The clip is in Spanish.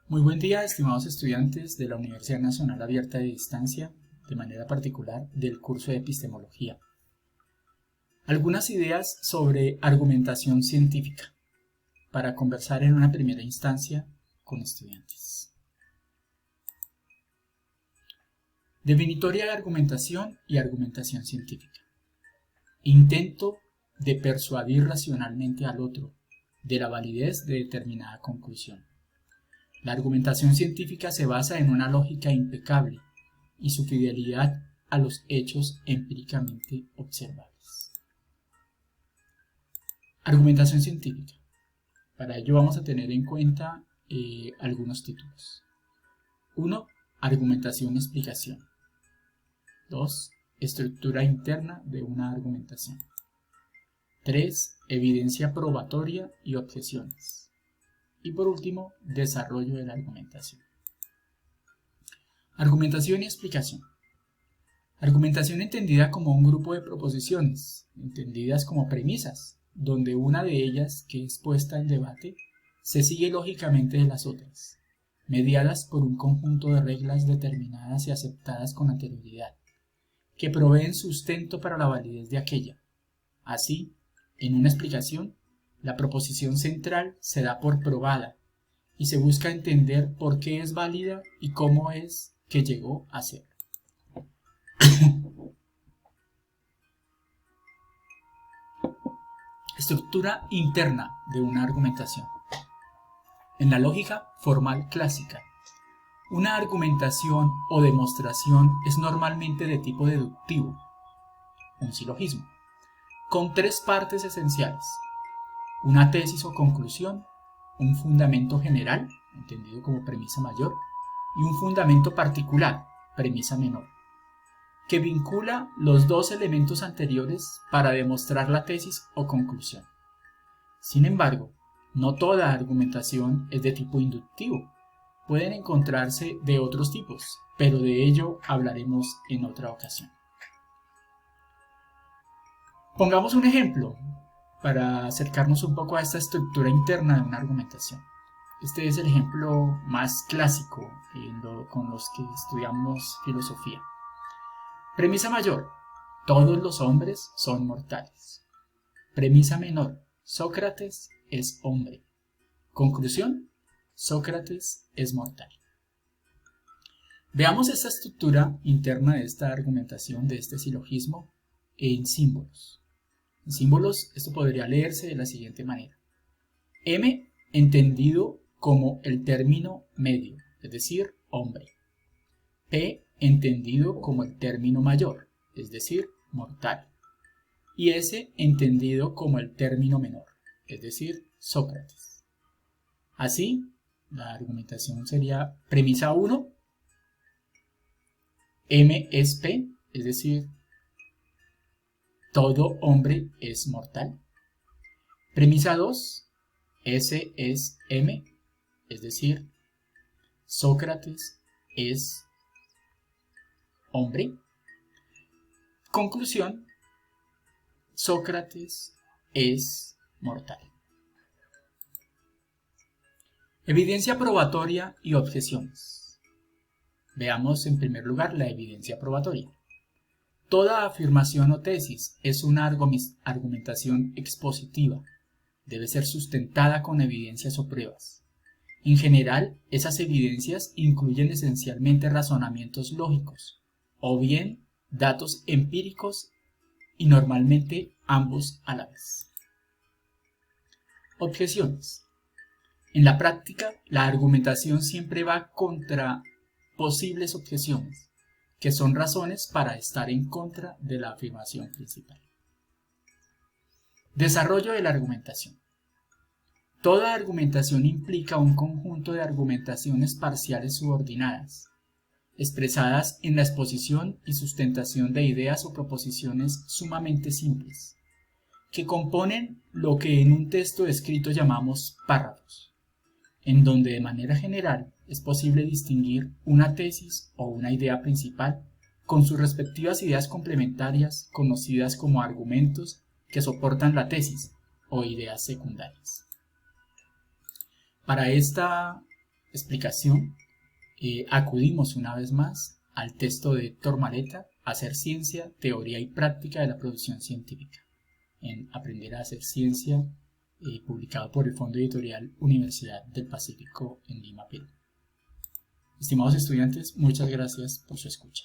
Muy buen día, estimados estudiantes de la Universidad Nacional Abierta de Distancia, de manera particular del curso de Epistemología. Algunas ideas sobre argumentación científica para conversar en una primera instancia con estudiantes. Definitoria de argumentación y argumentación científica. Intento de persuadir racionalmente al otro de la validez de determinada conclusión. La argumentación científica se basa en una lógica impecable y su fidelidad a los hechos empíricamente observables. Argumentación científica. Para ello vamos a tener en cuenta algunos títulos. 1. Argumentación-explicación. 2. Estructura interna de una argumentación. 3. Evidencia probatoria y objeciones. Y por último, desarrollo de la argumentación. Argumentación y explicación. Argumentación entendida como un grupo de proposiciones, entendidas como premisas, donde una de ellas, que es puesta en debate, se sigue lógicamente de las otras, mediadas por un conjunto de reglas determinadas y aceptadas con anterioridad, que proveen sustento para la validez de aquella. Así, en una explicación, la proposición central se da por probada y se busca entender por qué es válida y cómo es que llegó a ser. Estructura interna de una argumentación. En la lógica formal clásica, una argumentación o demostración es normalmente de tipo deductivo, un silogismo, con tres partes esenciales: una tesis o conclusión, un fundamento general, entendido como premisa mayor, y un fundamento particular, premisa menor, que vincula los dos elementos anteriores para demostrar la tesis o conclusión. Sin embargo, no toda argumentación es de tipo inductivo. Pueden encontrarse de otros tipos, pero de ello hablaremos en otra ocasión. Pongamos un ejemplo para acercarnos un poco a esta estructura interna de una argumentación. Este es el ejemplo más clásico con los que estudiamos filosofía. Premisa mayor: todos los hombres son mortales. Premisa menor: Sócrates es hombre. Conclusión: Sócrates es mortal. Veamos esta estructura interna de esta argumentación, de este silogismo, en símbolos. En símbolos, esto podría leerse de la siguiente manera: M entendido como el término medio, es decir, hombre. P entendido como el término mayor, es decir, mortal. Y S entendido como el término menor, es decir, Sócrates. Así, la argumentación sería: premisa 1, M es P, es decir, todo hombre es mortal. Premisa 2, S es M, es decir, Sócrates es hombre. Conclusión: Sócrates es mortal. Evidencia probatoria y objeciones. Veamos en primer lugar la evidencia probatoria. Toda afirmación o tesis es una argumentación expositiva. Debe ser sustentada con evidencias o pruebas. En general, esas evidencias incluyen esencialmente razonamientos lógicos, o bien datos empíricos, y normalmente ambos a la vez. Objeciones. En la práctica, la argumentación siempre va contra posibles objeciones, que son razones para estar en contra de la afirmación principal. Desarrollo de la argumentación. Toda argumentación implica un conjunto de argumentaciones parciales subordinadas, expresadas en la exposición y sustentación de ideas o proposiciones sumamente simples, que componen lo que en un texto escrito llamamos párrafos, en donde de manera general es posible distinguir una tesis o una idea principal con sus respectivas ideas complementarias, conocidas como argumentos que soportan la tesis, o ideas secundarias. Para esta explicación, acudimos una vez más al texto de Héctor Maleta, Hacer ciencia, teoría y práctica de la producción científica, en Aprender a hacer ciencia, publicado por el Fondo Editorial Universidad del Pacífico en Lima, Perú. Estimados estudiantes, muchas gracias por su escucha.